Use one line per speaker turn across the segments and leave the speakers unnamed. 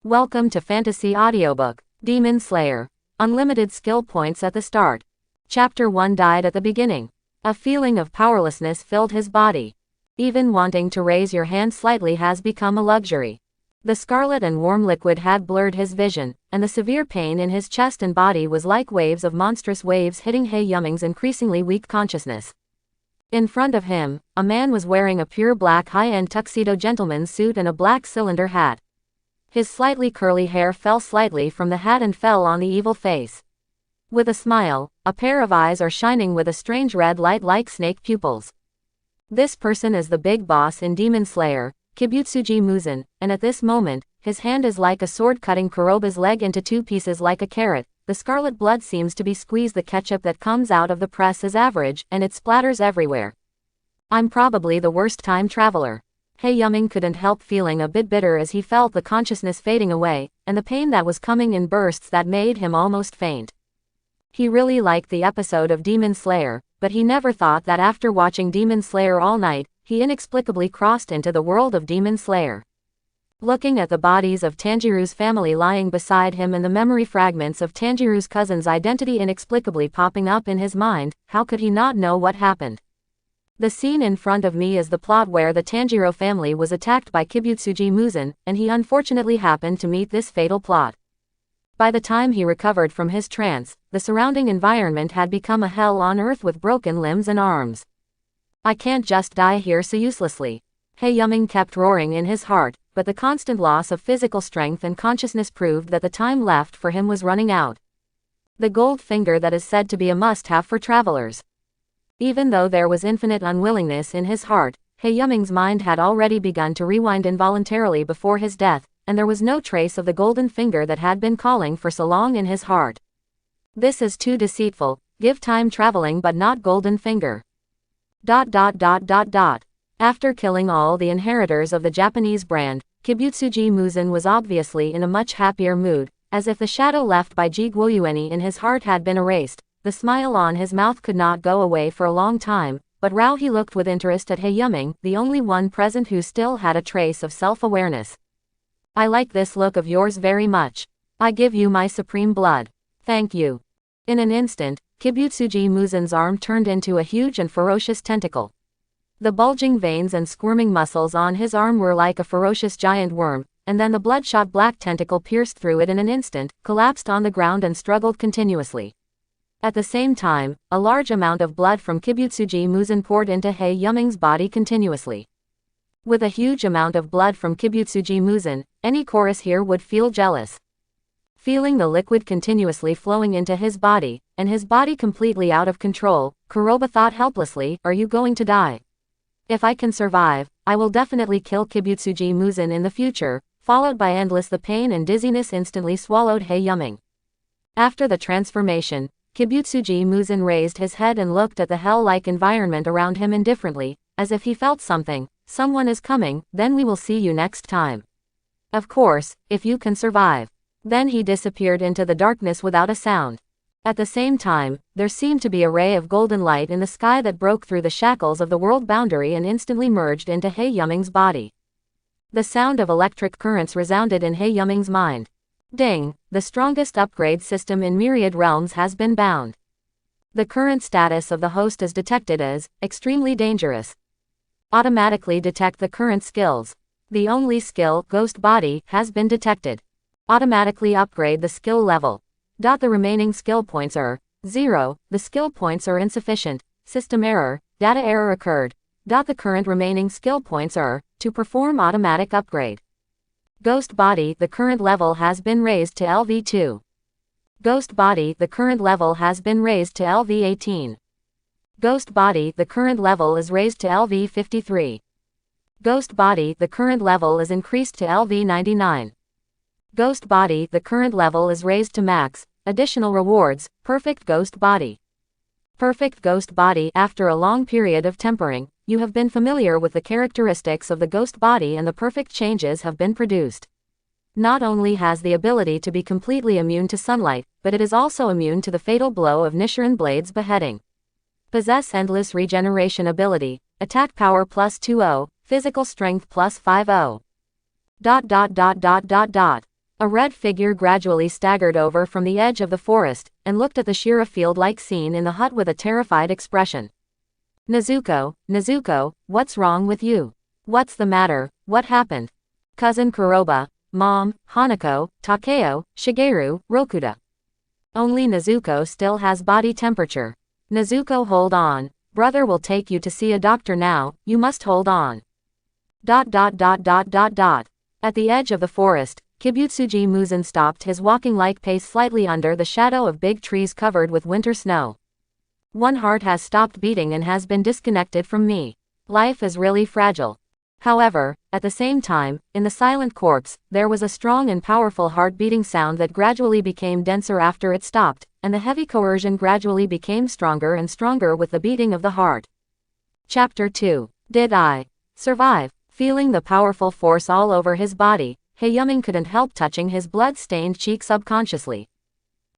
Welcome to Fantasy Audiobook, Demon Slayer. Unlimited skill points at the start. Chapter 1 died at the beginning. A feeling of powerlessness filled his body. Even wanting to raise your hand slightly has become a luxury. The scarlet and warm liquid had blurred his vision, and the severe pain in his chest and body was like waves of monstrous waves hitting He Yuming's increasingly weak consciousness. In front of him, a man was wearing a pure black high-end tuxedo gentleman's suit and a black cylinder hat. His slightly curly hair fell slightly from the hat and fell on the evil face. With a smile, a pair of eyes are shining with a strange red light like snake pupils. This person is the big boss in Demon Slayer, Kibutsuji Muzan, and at this moment, his hand is like a sword cutting Kuroba's leg into two pieces like a carrot. The scarlet blood seems to be squeezed. The ketchup that comes out of the press is average, and it splatters everywhere. I'm probably the worst time traveler. He Yuming couldn't help feeling a bit bitter as he felt the consciousness fading away, and the pain that was coming in bursts that made him almost faint. He really liked the episode of Demon Slayer, but he never thought that after watching Demon Slayer all night, he inexplicably crossed into the world of Demon Slayer. Looking at the bodies of Tanjiro's family lying beside him and the memory fragments of Tanjiro's cousin's identity inexplicably popping up in his mind, how could he not know what happened? The scene in front of me is the plot where the Tanjiro family was attacked by Kibutsuji Muzan, and he unfortunately happened to meet this fatal plot. By the time he recovered from his trance, the surrounding environment had become a hell on earth with broken limbs and arms. I can't just die here so uselessly. He Yuming kept roaring in his heart, but the constant loss of physical strength and consciousness proved that the time left for him was running out. The gold finger that is said to be a must-have for travelers. Even though there was infinite unwillingness in his heart, He Yuming's mind had already begun to rewind involuntarily before his death, and there was no trace of the golden finger that had been calling for so long in his heart. This is too deceitful. Give time traveling but not golden finger. ... After killing all the inheritors of the Japanese brand, Kibutsuji Muzan was obviously in a much happier mood, as if the shadow left by Ji Guoyueni in his heart had been erased. The smile on his mouth could not go away for a long time, but he looked with interest at He Yuming, the only one present who still had a trace of self-awareness. I like this look of yours very much. I give you my supreme blood. Thank you. In an instant, Kibutsuji Muzan's arm turned into a huge and ferocious tentacle. The bulging veins and squirming muscles on his arm were like a ferocious giant worm, and then the bloodshot black tentacle pierced through it in an instant, collapsed on the ground and struggled continuously. At the same time, a large amount of blood from Kibutsuji Muzan poured into He Yuming's body continuously. With a huge amount of blood from Kibutsuji Muzan, any chorus here would feel jealous. Feeling the liquid continuously flowing into his body, and his body completely out of control, Kuroba thought helplessly, "Are you going to die? If I can survive, I will definitely kill Kibutsuji Muzan in the future," followed by endless the pain and dizziness instantly swallowed He Yuming. After the transformation, Kibutsuji Muzan raised his head and looked at the hell-like environment around him indifferently, as if he felt something. "Someone is coming, then we will see you next time. Of course, if you can survive." Then he disappeared into the darkness without a sound. At the same time, there seemed to be a ray of golden light in the sky that broke through the shackles of the world boundary and instantly merged into He Yuming's body. The sound of electric currents resounded in He Yuming's mind. Ding! The strongest upgrade system in Myriad Realms has been bound. The current status of the host is detected as extremely dangerous. Automatically detect the current skills. The only skill, Ghost Body, has been detected. Automatically upgrade the skill level. The remaining skill points are 0. The skill points are insufficient. System error. Data error occurred. The current remaining skill points are to perform automatic upgrade. Ghost Body, the current level has been raised to LV2. Ghost Body, the current level has been raised to LV18. Ghost Body, the current level is raised to LV53. Ghost Body, the current level is increased to LV99. Ghost Body, the current level is raised to max. Additional rewards, Perfect Ghost Body. Perfect Ghost Body. After a long period of tempering, you have been familiar with the characteristics of the Ghost Body and the perfect changes have been produced. Not only has the ability to be completely immune to sunlight, but it is also immune to the fatal blow of Nichiren Blade's beheading. Possess endless regeneration ability, attack power plus 20, physical strength plus 50. A red figure gradually staggered over from the edge of the forest, and looked at the Shira field-like scene in the hut with a terrified expression. Nezuko, what's wrong with you? What's the matter? What happened? Cousin Kuroba, Mom, Hanako, Takeo, Shigeru, Rokuta. Only Nezuko still has body temperature. Nezuko, hold on. Brother will take you to see a doctor now, you must hold on. At the edge of the forest, Kibutsuji Muzan stopped his walking-like pace slightly under the shadow of big trees covered with winter snow. One heart has stopped beating and has been disconnected from me. Life is really fragile. However, at the same time, in the silent corpse, there was a strong and powerful heart-beating sound that gradually became denser after it stopped, and the heavy coercion gradually became stronger and stronger with the beating of the heart. Chapter 2. Did I survive? Feeling the powerful force all over his body, Haeyuming couldn't help touching his blood-stained cheek subconsciously.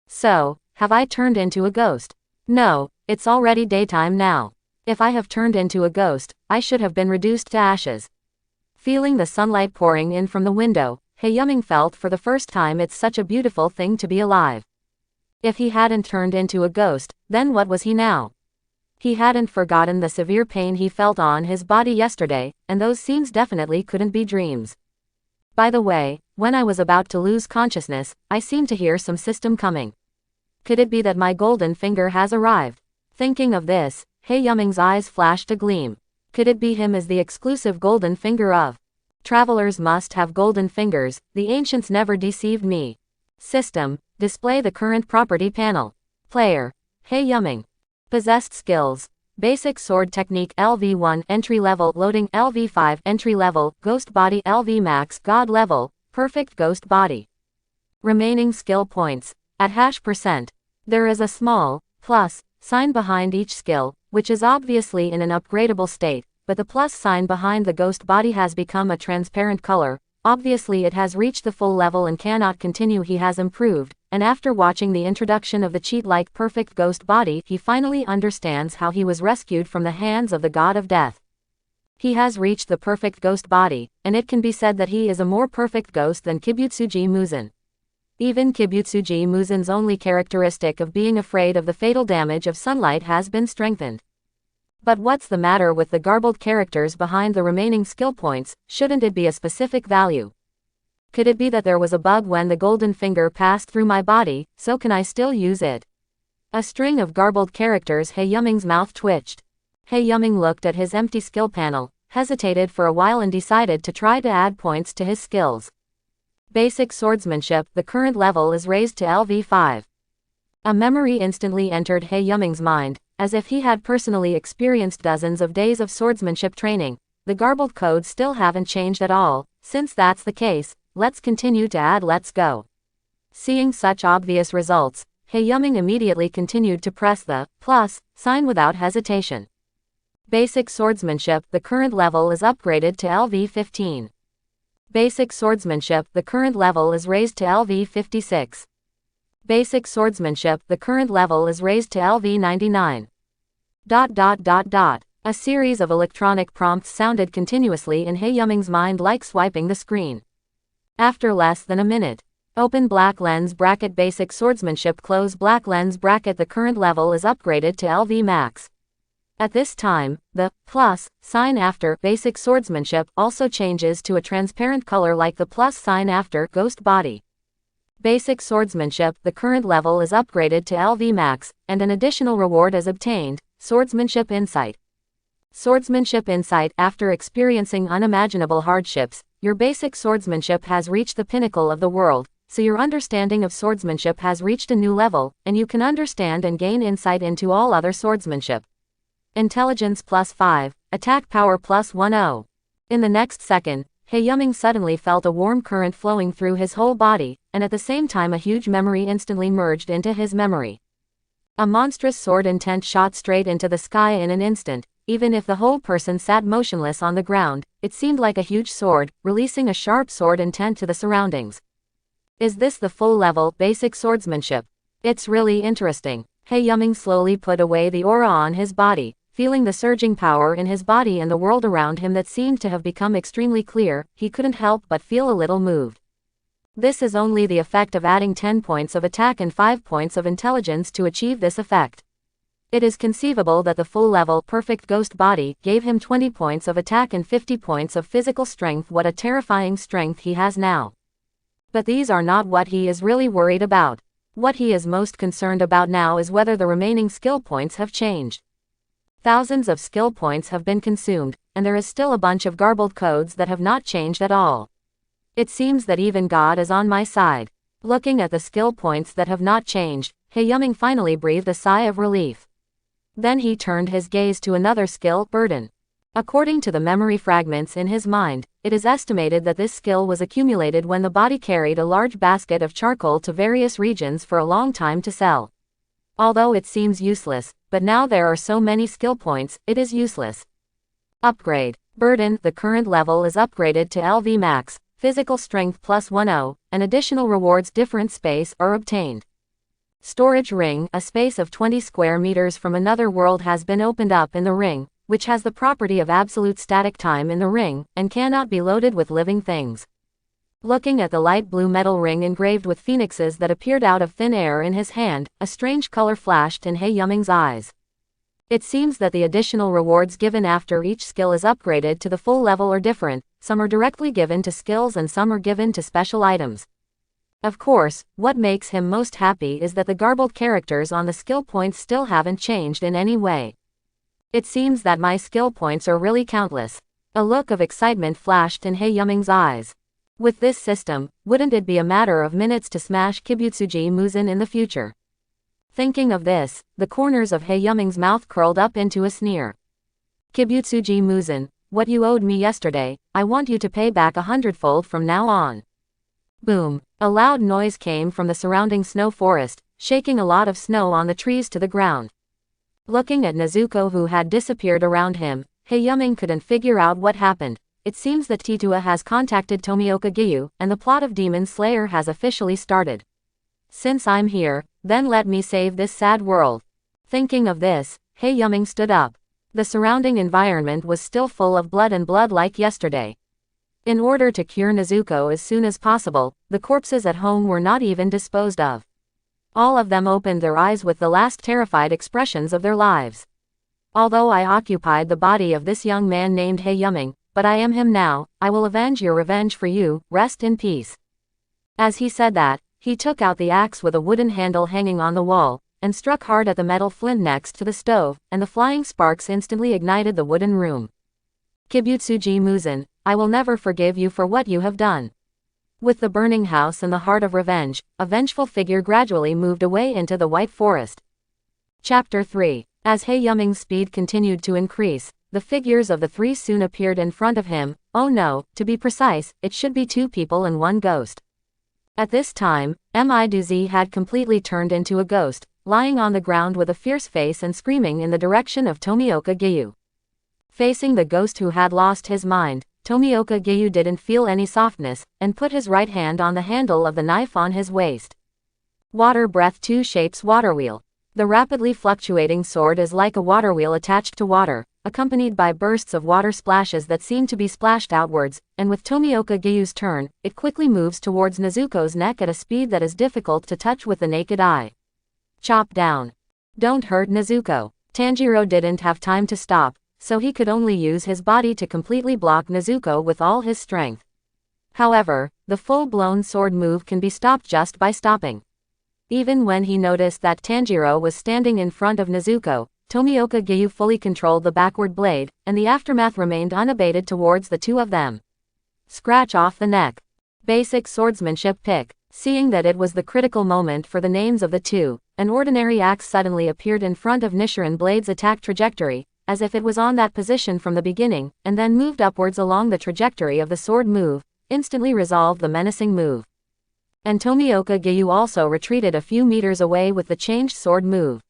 So, have I turned into a ghost? No, it's already daytime now. If I have turned into a ghost, I should have been reduced to ashes. Feeling the sunlight pouring in from the window, Haeyuming felt for the first time it's such a beautiful thing to be alive. If he hadn't turned into a ghost, then what was he now? He hadn't forgotten the severe pain he felt on his body yesterday, and those scenes definitely couldn't be dreams. By the way, when I was about to lose consciousness, I seemed to hear some system coming. Could it be that my golden finger has arrived? Thinking of this, Haeyuming's eyes flashed a gleam. Could it be him as the exclusive golden finger of? Travelers must have golden fingers, the ancients never deceived me. System, display the current property panel. Player, Haeyuming. Possessed skills. Basic sword technique LV1 entry level loading LV5 entry level ghost body LV max god level perfect ghost body. Remaining skill points at %. There is a small plus sign behind each skill, which is obviously in an upgradable state, but the plus sign behind the ghost body has become a transparent color. Obviously it has reached the full level and cannot continue. He has improved, and after watching the introduction of the cheat-like perfect ghost body, he finally understands how he was rescued from the hands of the god of death. He has reached the perfect ghost body, and it can be said that he is a more perfect ghost than Kibutsuji Muzan. Even Kibutsuji Muzan's only characteristic of being afraid of the fatal damage of sunlight has been strengthened. But what's the matter with the garbled characters behind the remaining skill points? Shouldn't it be a specific value? Could it be that there was a bug when the golden finger passed through my body, so can I still use it? A string of garbled characters. Haeyuming's mouth twitched. Haeyuming looked at his empty skill panel, hesitated for a while and decided to try to add points to his skills. Basic swordsmanship, the current level is raised to LV5. A memory instantly entered Haeyuming's mind, as if he had personally experienced dozens of days of swordsmanship training. The garbled codes still haven't changed at all. Since that's the case, let's continue to add. Let's go. Seeing such obvious results, Haeyuming immediately continued to press the plus sign without hesitation. Basic swordsmanship, the current level is upgraded to LV15. Basic swordsmanship, the current level is raised to LV56. Basic swordsmanship, the current level is raised to LV99. A series of electronic prompts sounded continuously in Haeyuming's mind like swiping the screen. After less than a minute. Open black lens bracket basic swordsmanship close black lens bracket the current level is upgraded to LV max. At this time, the plus sign after basic swordsmanship also changes to a transparent color like the plus sign after ghost body. Basic swordsmanship, the current level is upgraded to LV max, and an additional reward is obtained, swordsmanship insight. Swordsmanship insight, after experiencing unimaginable hardships, your basic swordsmanship has reached the pinnacle of the world, so your understanding of swordsmanship has reached a new level, and you can understand and gain insight into all other swordsmanship. Intelligence +5, attack power +10. In the next second, Haeyuming suddenly felt a warm current flowing through his whole body, and at the same time a huge memory instantly merged into his memory. A monstrous sword intent shot straight into the sky in an instant. Even if the whole person sat motionless on the ground, it seemed like a huge sword, releasing a sharp sword intent to the surroundings. Is this the full level basic swordsmanship? It's really interesting. Haeyuming slowly put away the aura on his body. Feeling the surging power in his body and the world around him that seemed to have become extremely clear, he couldn't help but feel a little moved. This is only the effect of adding 10 points of attack and 5 points of intelligence to achieve this effect. It is conceivable that the full-level perfect ghost body gave him 20 points of attack and 50 points of physical strength. What a terrifying strength he has now. But these are not what he is really worried about. What he is most concerned about now is whether the remaining skill points have changed. Thousands of skill points have been consumed, and there is still a bunch of garbled codes that have not changed at all. It seems that even God is on my side. Looking at the skill points that have not changed, Hae-Yuming finally breathed a sigh of relief. Then he turned his gaze to another skill, Burden. According to the memory fragments in his mind, it is estimated that this skill was accumulated when the body carried a large basket of charcoal to various regions for a long time to sell. Although it seems useless, but now there are so many skill points, it is useless. Upgrade. Burden. The current level is upgraded to LV Max. Physical strength plus 10, and additional rewards different space are obtained. Storage ring. A space of 20 square meters from another world has been opened up in the ring, which has the property of absolute static time in the ring, and cannot be loaded with living things. Looking at the light blue metal ring engraved with phoenixes that appeared out of thin air in his hand, a strange color flashed in Hae-Yuming's eyes. It seems that the additional rewards given after each skill is upgraded to the full level are different. Some are directly given to skills and some are given to special items. Of course, what makes him most happy is that the garbled characters on the skill points still haven't changed in any way. It seems that my skill points are really countless. A look of excitement flashed in Hae-Yuming's eyes. With this system, wouldn't it be a matter of minutes to smash Kibutsuji Muzen in the future? Thinking of this, the corners of Hae-Yuming's mouth curled up into a sneer. Kibutsuji Muzen, what you owed me yesterday, I want you to pay back 100-fold from now on. Boom. A loud noise came from the surrounding snow forest, shaking a lot of snow on the trees to the ground. Looking at Nezuko who had disappeared around him, Hae-Yuming couldn't figure out what happened. It seems that Titua has contacted Tomioka Giyu, and the plot of Demon Slayer has officially started. Since I'm here, then let me save this sad world. Thinking of this, Hae-Yuming stood up. The surrounding environment was still full of blood and blood like yesterday. In order to cure Nezuko as soon as possible, the corpses at home were not even disposed of. All of them opened their eyes with the last terrified expressions of their lives. Although I occupied the body of this young man named Hae-Yuming, but I am him now, I will avenge your revenge for you, rest in peace. As he said that, he took out the axe with a wooden handle hanging on the wall, and struck hard at the metal flint next to the stove, and the flying sparks instantly ignited the wooden room. Kibutsuji Muzen, I will never forgive you for what you have done. With the burning house in the heart of revenge, a vengeful figure gradually moved away into the white forest. Chapter 3. As Hae-Yuming's speed continued to increase, the figures of the three soon appeared in front of him. Oh no, to be precise, it should be 2 people and 1 ghost. At this time, Miduzi had completely turned into a ghost, lying on the ground with a fierce face and screaming in the direction of Tomioka Giyu. Facing the ghost who had lost his mind, Tomioka Giyu didn't feel any softness, and put his right hand on the handle of the knife on his waist. Water Breath 2 shapes water wheel. The rapidly fluctuating sword is like a water wheel attached to water, accompanied by bursts of water splashes that seem to be splashed outwards, and with Tomioka Giyu's turn, it quickly moves towards Nezuko's neck at a speed that is difficult to touch with the naked eye. Chop down. Don't hurt Nezuko. Tanjiro didn't have time to stop, so he could only use his body to completely block Nezuko with all his strength. However, the full-blown sword move can be stopped just by stopping. Even when he noticed that Tanjiro was standing in front of Nezuko, Tomioka Giyu fully controlled the backward blade, and the aftermath remained unabated towards the two of them. Scratch off the neck. Basic swordsmanship pick. Seeing that it was the critical moment for the names of the two, an ordinary axe suddenly appeared in front of Nichiren Blade's attack trajectory, as if it was on that position from the beginning, and then moved upwards along the trajectory of the sword move, instantly resolved the menacing move. And Tomioka Giyu also retreated a few meters away with the changed sword move.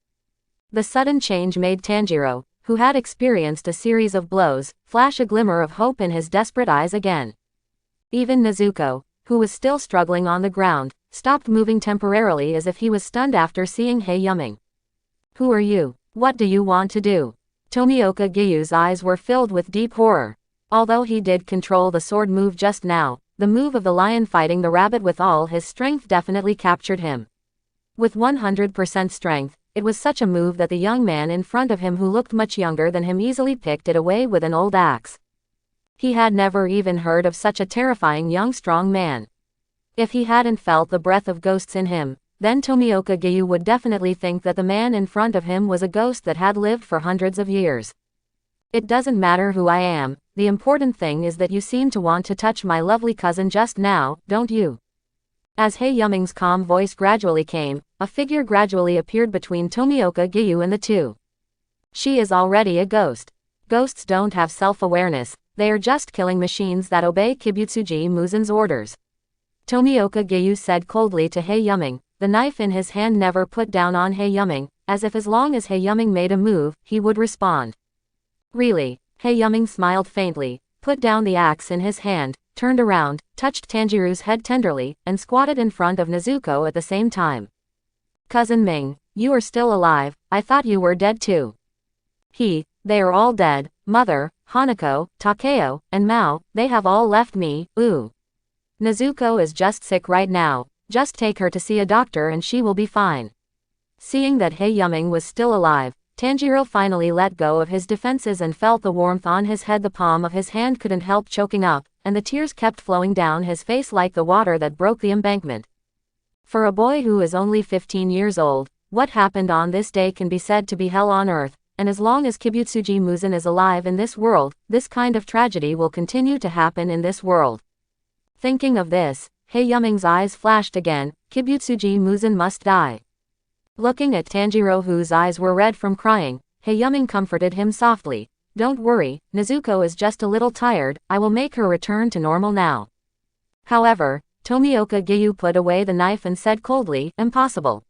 The sudden change made Tanjiro, who had experienced a series of blows, flash a glimmer of hope in his desperate eyes again. Even Nezuko, who was still struggling on the ground, stopped moving temporarily as if he was stunned after seeing Hae-Yuming. Who are you? What do you want to do? Tomioka Giyu's eyes were filled with deep horror. Although he did control the sword move just now, the move of the lion fighting the rabbit with all his strength definitely captured him. With 100% strength, it was such a move that the young man in front of him who looked much younger than him easily picked it away with an old axe. He had never even heard of such a terrifying young strong man. If he hadn't felt the breath of ghosts in him, then Tomioka Gyu would definitely think that the man in front of him was a ghost that had lived for hundreds of years. It doesn't matter who I am, the important thing is that you seem to want to touch my lovely cousin just now, don't you? As He Yuming's calm voice gradually came, a figure gradually appeared between Tomioka Gyu and the two. She is already a ghost. Ghosts don't have self-awareness, they are just killing machines that obey Kibutsuji Muzen's orders. Tomioka Gyu said coldly to He Yuming, the knife in his hand never put down on He Yuming, as if as long as He Yuming made a move, he would respond. Really? He Yuming smiled faintly, put down the axe in his hand, turned around, touched Tanjiro's head tenderly, and squatted in front of Nezuko at the same time. Cousin Ming, you are still alive, I thought you were dead too. They are all dead, Mother, Hanako, Takeo, and Mao, they have all left me, ooh. Nezuko is just sick right now, just take her to see a doctor and she will be fine. Seeing that He Yuming was still alive, Tanjiro finally let go of his defenses and felt the warmth on his head. The palm of his hand couldn't help choking up, and the tears kept flowing down his face like the water that broke the embankment. For a boy who is only 15 years old, what happened on this day can be said to be hell on earth, and as long as Kibutsuji Muzen is alive in this world, this kind of tragedy will continue to happen in this world. Thinking of this, He Yuming's eyes flashed again, Kibutsuji Muzen must die. Looking at Tanjiro whose eyes were red from crying, He Yuming comforted him softly. Don't worry, Nezuko is just a little tired, I will make her return to normal now. However, Tomioka Gyu put away the knife and said coldly, impossible.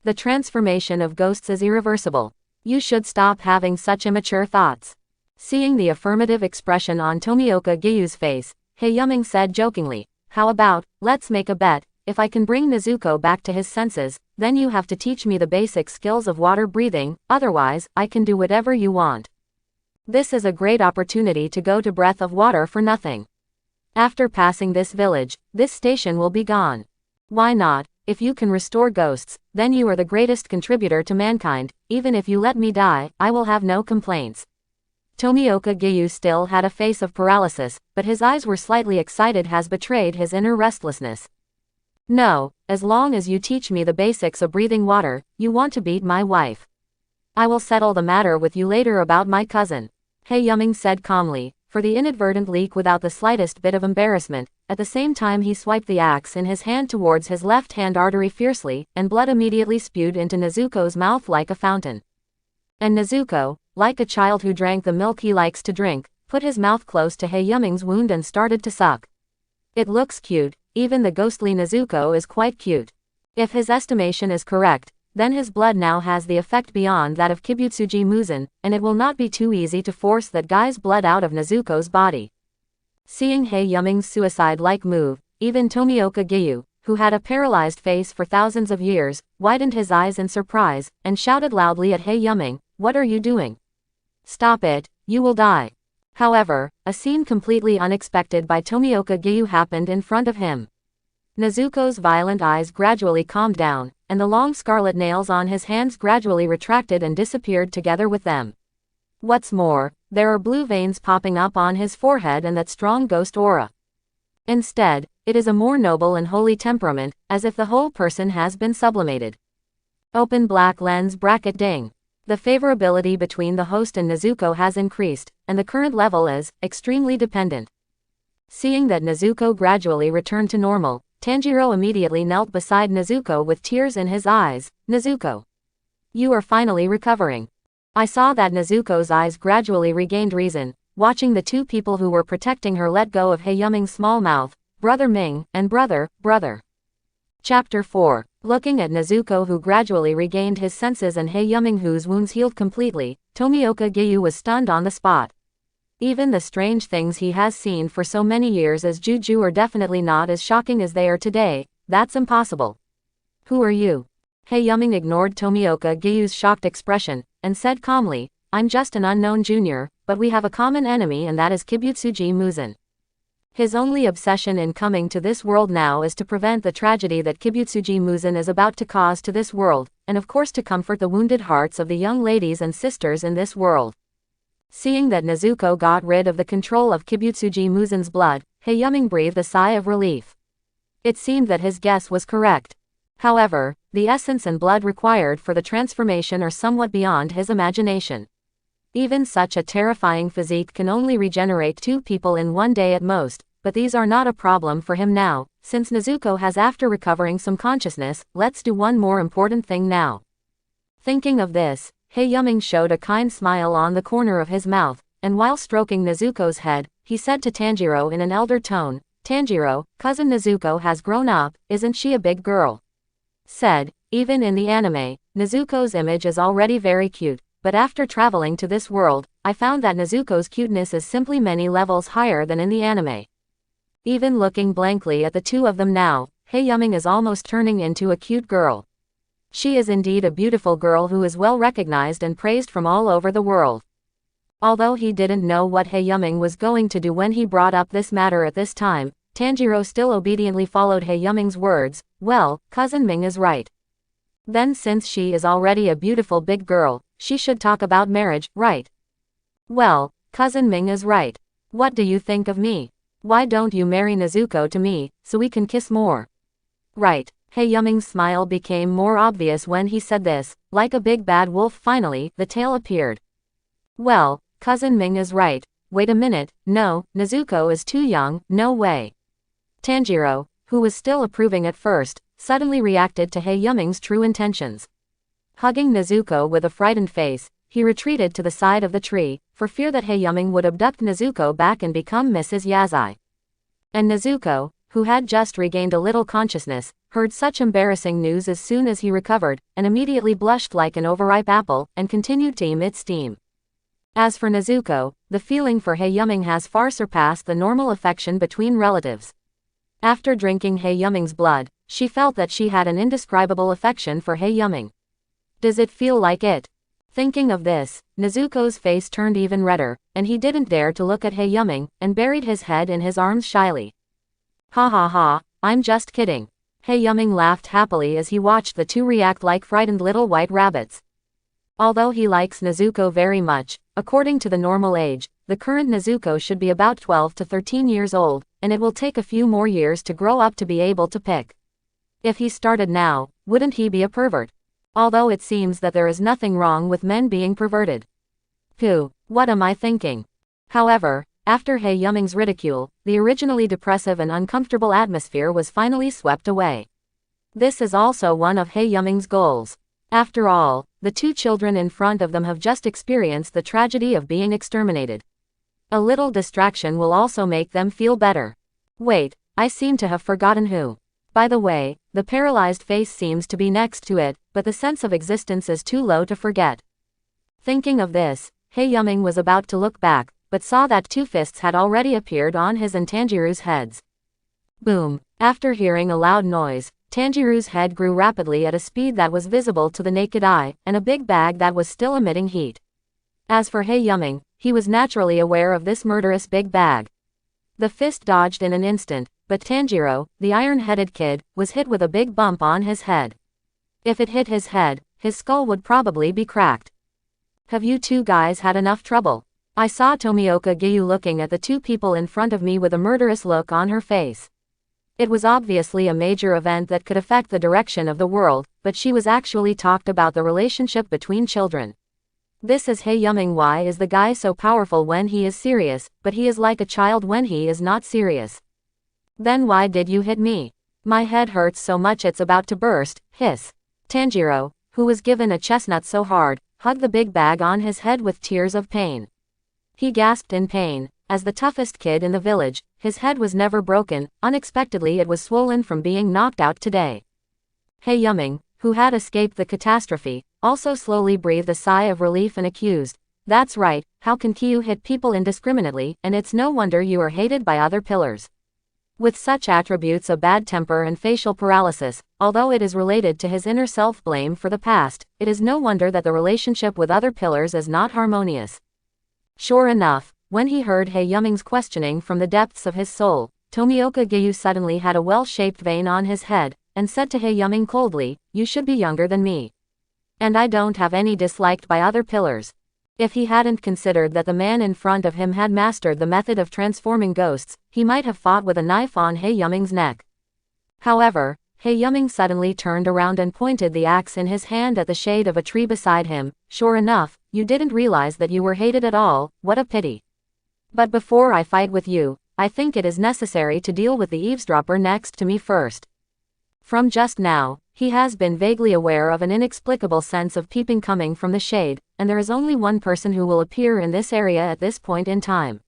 The transformation of ghosts is irreversible. You should stop having such immature thoughts. Seeing the affirmative expression on Tomioka Gyu's face, He Yuming said jokingly, how about, let's make a bet, if I can bring Nezuko back to his senses, then you have to teach me the basic skills of water breathing, otherwise, I can do whatever you want. This is a great opportunity to go to Breath of Water for nothing. After passing this village, this station will be gone. Why not? If you can restore ghosts, then you are the greatest contributor to mankind, even if you let me die, I will have no complaints. Tomioka Gyu still had a face of paralysis, but his eyes were slightly excited as betrayed his inner restlessness. No, as long as you teach me the basics of breathing water, you want to beat my wife. I will settle the matter with you later about my cousin. He Yuming said calmly, for the inadvertent leak without the slightest bit of embarrassment. At the same time he swiped the axe in his hand towards his left hand artery fiercely, and blood immediately spewed into Nezuko's mouth like a fountain. And Nezuko, like a child who drank the milk he likes to drink, put his mouth close to He Yuming's wound and started to suck. It looks cute. Even the ghostly Nezuko is quite cute. If his estimation is correct, then his blood now has the effect beyond that of Kibutsuji Muzen, and it will not be too easy to force that guy's blood out of Nezuko's body. Seeing He Yuming's suicide-like move, even Tomioka Gyu, who had a paralyzed face for thousands of years, widened his eyes in surprise, and shouted loudly at He Yuming, what are you doing? Stop it, you will die. However, a scene completely unexpected by Tomioka Gyu happened in front of him. Nezuko's violent eyes gradually calmed down, and the long scarlet nails on his hands gradually retracted and disappeared together with them. What's more, there are blue veins popping up on his forehead and that strong ghost aura. Instead, it is a more noble and holy temperament, as if the whole person has been sublimated. Open black lens bracket ding. The favorability between the host and Nezuko has increased, and the current level is extremely dependent. Seeing that Nezuko gradually returned to normal, Tanjiro immediately knelt beside Nezuko with tears in his eyes. Nezuko, you are finally recovering. I saw that Nezuko's eyes gradually regained reason, watching the two people who were protecting her let go of He Yuming's small mouth, Brother Ming, and brother. Chapter 4. Looking at Nezuko who gradually regained his senses and He Yuming whose wounds healed completely, Tomioka Gyu was stunned on the spot. Even the strange things he has seen for so many years as juju are definitely not as shocking as they are today. That's impossible. Who are you? He Yuming ignored Tomioka Gyu's shocked expression, and said calmly, I'm just an unknown junior, but we have a common enemy and that is Kibutsuji Muzen. His only obsession in coming to this world now is to prevent the tragedy that Kibutsuji Muzan is about to cause to this world, and of course to comfort the wounded hearts of the young ladies and sisters in this world. Seeing that Nezuko got rid of the control of Kibutsuji Muzan's blood, Haeyuming breathed a sigh of relief. It seemed that his guess was correct. However, the essence and blood required for the transformation are somewhat beyond his imagination. Even such a terrifying physique can only regenerate 2 people in 1 day at most, but these are not a problem for him now, since Nezuko has after recovering some consciousness. Let's do one more important thing now. Thinking of this, Haeyuming showed a kind smile on the corner of his mouth, and while stroking Nezuko's head, he said to Tanjiro in an elder tone, "Tanjiro, cousin Nezuko has grown up, isn't she a big girl?" Said, even in the anime, Nezuko's image is already very cute, but after traveling to this world, I found that Nezuko's cuteness is simply many levels higher than in the anime. Even looking blankly at the 2 of them now, Haeyuming is almost turning into a cute girl. She is indeed a beautiful girl who is well recognized and praised from all over the world. Although he didn't know what Haeyuming was going to do when he brought up this matter at this time, Tanjiro still obediently followed Haeyuming's words. "Well, cousin Ming is right. Then since she is already a beautiful big girl, she should talk about marriage, right?" "Well, cousin Ming is right. What do you think of me? Why don't you marry Nezuko to me, so we can kiss more?" "Right." Haeyuming's smile became more obvious when he said this. Like a big bad wolf, finally, the tail appeared. "Well, cousin Ming is right. Wait a minute, no, Nezuko is too young, no way." Tanjiro, who was still approving at first, suddenly reacted to Haeyuming's true intentions. Hugging Nezuko with a frightened face, he retreated to the side of the tree, for fear that Haeyuming would abduct Nezuko back and become Mrs. Yazai. And Nezuko, who had just regained a little consciousness, heard such embarrassing news as soon as he recovered, and immediately blushed like an overripe apple, and continued to emit steam. As for Nezuko, the feeling for Haeyuming has far surpassed the normal affection between relatives. After drinking Haeyuming's blood, she felt that she had an indescribable affection for Haeyuming. Does it feel like it? Thinking of this, Nezuko's face turned even redder, and he didn't dare to look at Haeyuming, and buried his head in his arms shyly. "Ha ha ha, I'm just kidding." Haeyuming laughed happily as he watched the 2 react like frightened little white rabbits. Although he likes Nezuko very much, according to the normal age, the current Nezuko should be about 12 to 13 years old, and it will take a few more years to grow up to be able to pick. If he started now, wouldn't he be a pervert? Although it seems that there is nothing wrong with men being perverted. Pooh, what am I thinking? However, after Haeyuming's ridicule, the originally depressive and uncomfortable atmosphere was finally swept away. This is also one of Haeyuming's goals. After all, the 2 children in front of them have just experienced the tragedy of being exterminated. A little distraction will also make them feel better. Wait, I seem to have forgotten who. By the way, the paralyzed face seems to be next to it, but the sense of existence is too low to forget. Thinking of this, Haeyuming was about to look back, but saw that 2 fists had already appeared on his and Tanjiro's heads. Boom! After hearing a loud noise, Tanjiro's head grew rapidly at a speed that was visible to the naked eye, and a big bag that was still emitting heat. As for Haeyuming, he was naturally aware of this murderous big bag. The fist dodged in an instant, but Tanjiro, the iron-headed kid, was hit with a big bump on his head. If it hit his head, his skull would probably be cracked. "Have you 2 guys had enough trouble?" I saw Tomioka Giyu looking at the 2 people in front of me with a murderous look on her face. It was obviously a major event that could affect the direction of the world, but she was actually talked about the relationship between children. This is Haeyuming. Why is the guy so powerful when he is serious, but he is like a child when he is not serious? Then why did you hit me? My head hurts so much it's about to burst, hiss. Tanjiro, who was given a chestnut so hard, hugged the big bag on his head with tears of pain. He gasped in pain. As the toughest kid in the village, his head was never broken, unexpectedly it was swollen from being knocked out today. Haeyuming, who had escaped the catastrophe, also slowly breathed a sigh of relief and accused, "That's right, how can Kyu hit people indiscriminately, and it's no wonder you are hated by other pillars." With such attributes of bad temper and facial paralysis, although it is related to his inner self-blame for the past, it is no wonder that the relationship with other pillars is not harmonious. Sure enough, when he heard Hae-Yuming's questioning from the depths of his soul, Tomioka Gyu suddenly had a well-shaped vein on his head, and said to Hae-Yuming coldly, "You should be younger than me. And I don't have any disliked by other pillars." If he hadn't considered that the man in front of him had mastered the method of transforming ghosts, he might have fought with a knife on Hae-Yuming's neck. However, Hae-Yuming suddenly turned around and pointed the axe in his hand at the shade of a tree beside him. "Sure enough, you didn't realize that you were hated at all, what a pity. But before I fight with you, I think it is necessary to deal with the eavesdropper next to me first." From just now, he has been vaguely aware of an inexplicable sense of peeping coming from the shade, and there is only one person who will appear in this area at this point in time.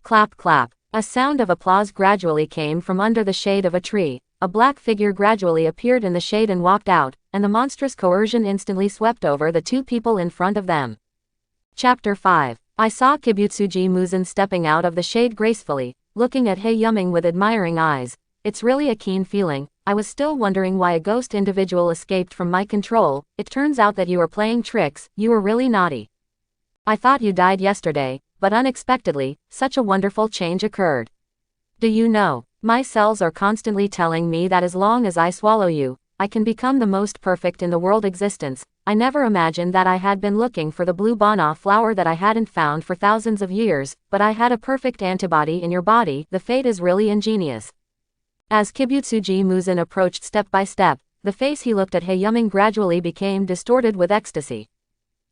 Clap clap. A sound of applause gradually came from under the shade of a tree. A black figure gradually appeared in the shade and walked out, and the monstrous coercion instantly swept over the two people in front of them. Chapter 5. I saw Kibutsuji Muzan stepping out of the shade gracefully, looking at Hae-Yuming with admiring eyes. "It's really a keen feeling. I was still wondering why a ghost individual escaped from my control. It turns out that you are playing tricks. You were really naughty. I thought you died yesterday, but unexpectedly, such a wonderful change occurred. Do you know, my cells are constantly telling me that as long as I swallow you, I can become the most perfect in the world existence. I never imagined that I had been looking for the blue bana flower that I hadn't found for thousands of years, but I had a perfect antibody in your body. The fate is really ingenious." As Kibutsuji Muzan approached step by step, the face he looked at Hae-Yuming gradually became distorted with ecstasy.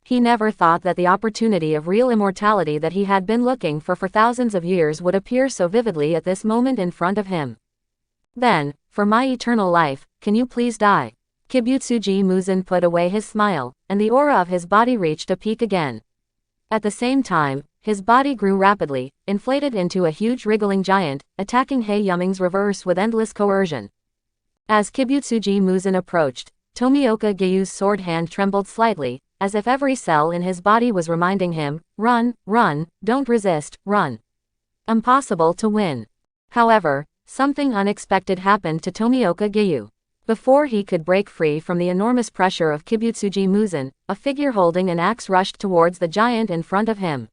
He never thought that the opportunity of real immortality that he had been looking for thousands of years would appear so vividly at this moment in front of him. "Then, for my eternal life, can you please die?" Kibutsuji Muzan put away his smile, and the aura of his body reached a peak again. At the same time, his body grew rapidly, inflated into a huge wriggling giant, attacking Hae-Yuming's reverse with endless coercion. As Kibutsuji Muzan approached, Tomioka Gyu's sword hand trembled slightly, as if every cell in his body was reminding him, "Run, run, don't resist, run. Impossible to win." However, something unexpected happened to Tomioka Gyu. Before he could break free from the enormous pressure of Kibutsuji Muzan, a figure holding an axe rushed towards the giant in front of him.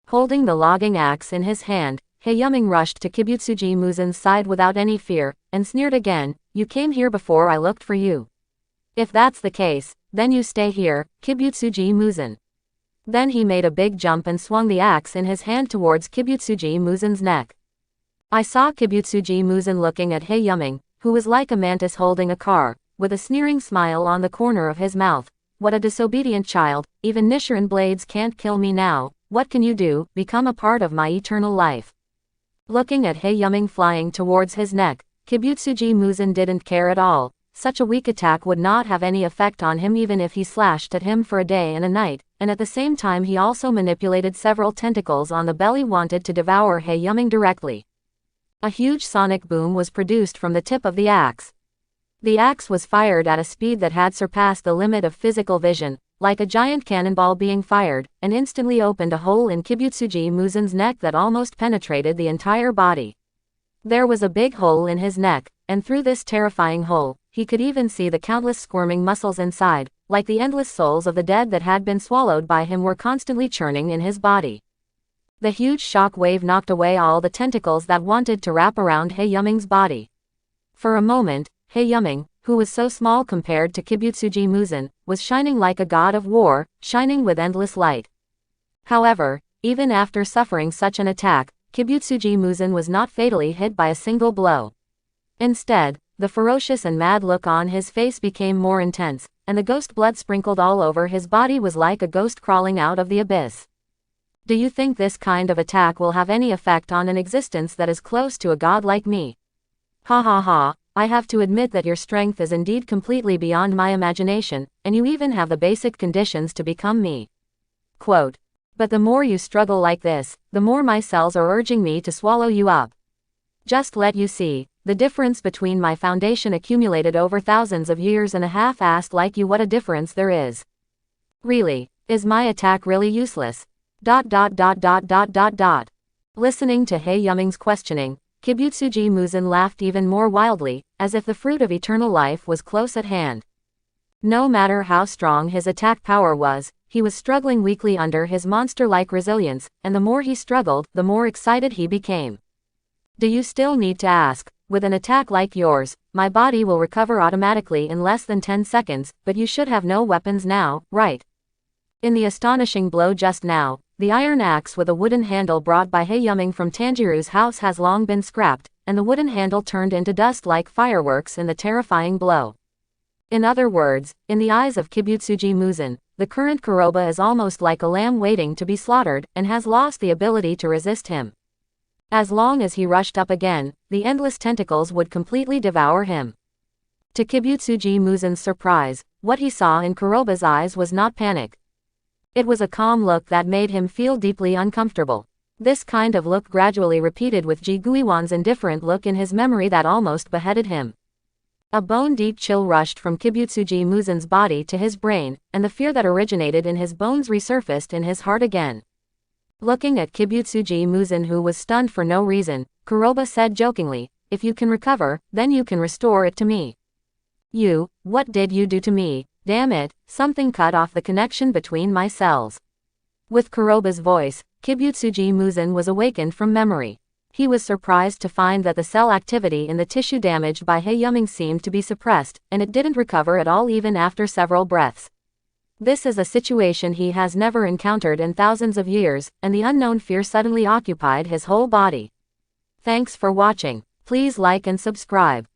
Holding the logging axe in his hand, Hae-Yuming rushed to Kibutsuji Muzan's side without any fear, and sneered again, "You came here before I looked for you. If that's the case, then you stay here, Kibutsuji Muzan." Then he made a big jump and swung the axe in his hand towards Kibutsuji Muzan's neck. I saw Kibutsuji Muzan looking at Hae-Yuming, who was like a mantis holding a car, with a sneering smile on the corner of his mouth. "What a disobedient child, even Nichiren blades can't kill me now. What can you do? Become a part of my eternal life." Looking at Hae-Yuming flying towards his neck, Kibutsuji Muzan didn't care at all. Such a weak attack would not have any effect on him even if he slashed at him for a day and a night, and at the same time he also manipulated several tentacles on the belly wanted to devour Hae-Yuming directly. A huge sonic boom was produced from the tip of the axe. The axe was fired at a speed that had surpassed the limit of physical vision, like a giant cannonball being fired, and instantly opened a hole in Kibutsuji Muzan's neck that almost penetrated the entire body. There was a big hole in his neck, and through this terrifying hole, he could even see the countless squirming muscles inside, like the endless souls of the dead that had been swallowed by him were constantly churning in his body. The huge shock wave knocked away all the tentacles that wanted to wrap around Hae-Yuming's body. For a moment, Hae-Yuming, who was so small compared to Kibutsuji Muzan, was shining like a god of war, shining with endless light. However, even after suffering such an attack, Kibutsuji Muzan was not fatally hit by a single blow. Instead, the ferocious and mad look on his face became more intense, and the ghost blood sprinkled all over his body was like a ghost crawling out of the abyss. "Do you think this kind of attack will have any effect on an existence that is close to a god like me? Ha ha ha, I have to admit that your strength is indeed completely beyond my imagination, and you even have the basic conditions to become me." Quote. "But the more you struggle like this, the more my cells are urging me to swallow you up. Just let you see, the difference between my foundation accumulated over thousands of years and a half-assed like you, what a difference there is. Really, is my attack really useless? ... Listening to Hae-Yuming's questioning, Kibutsuji Muzan laughed even more wildly, as if the fruit of eternal life was close at hand. No matter how strong his attack power was, he was struggling weakly under his monster-like resilience, and the more he struggled, the more excited he became. Do you still need to ask? With an attack like yours, my body will recover automatically in less than 10 seconds, but you should have no weapons now, right? In the astonishing blow just now, the iron axe with a wooden handle brought by Haeyuming from Tanjiro's house has long been scrapped, and the wooden handle turned into dust like fireworks in the terrifying blow. In other words, in the eyes of Kibutsuji Muzan, the current Kuroba is almost like a lamb waiting to be slaughtered, and has lost the ability to resist him. As long as he rushed up again, the endless tentacles would completely devour him. To Kibutsuji Muzan's surprise, what he saw in Kuroba's eyes was not panic. It was a calm look that made him feel deeply uncomfortable. This kind of look gradually repeated with Ji Guiwan's indifferent look in his memory that almost beheaded him. A bone-deep chill rushed from Kibutsuji Muzan's body to his brain, and the fear that originated in his bones resurfaced in his heart again. Looking at Kibutsuji Muzan, who was stunned for no reason, Kuroba said jokingly, "If you can recover, then you can restore it to me." What did you do to me? Damn it, something cut off the connection between my cells." With Kuroba's voice, Kibutsuji Muzan was awakened from memory. He was surprised to find that the cell activity in the tissue damaged by Haeyuming seemed to be suppressed, and it didn't recover at all even after several breaths. This is a situation he has never encountered in thousands of years, and the unknown fear suddenly occupied his whole body. Thanks for watching. Please like and subscribe.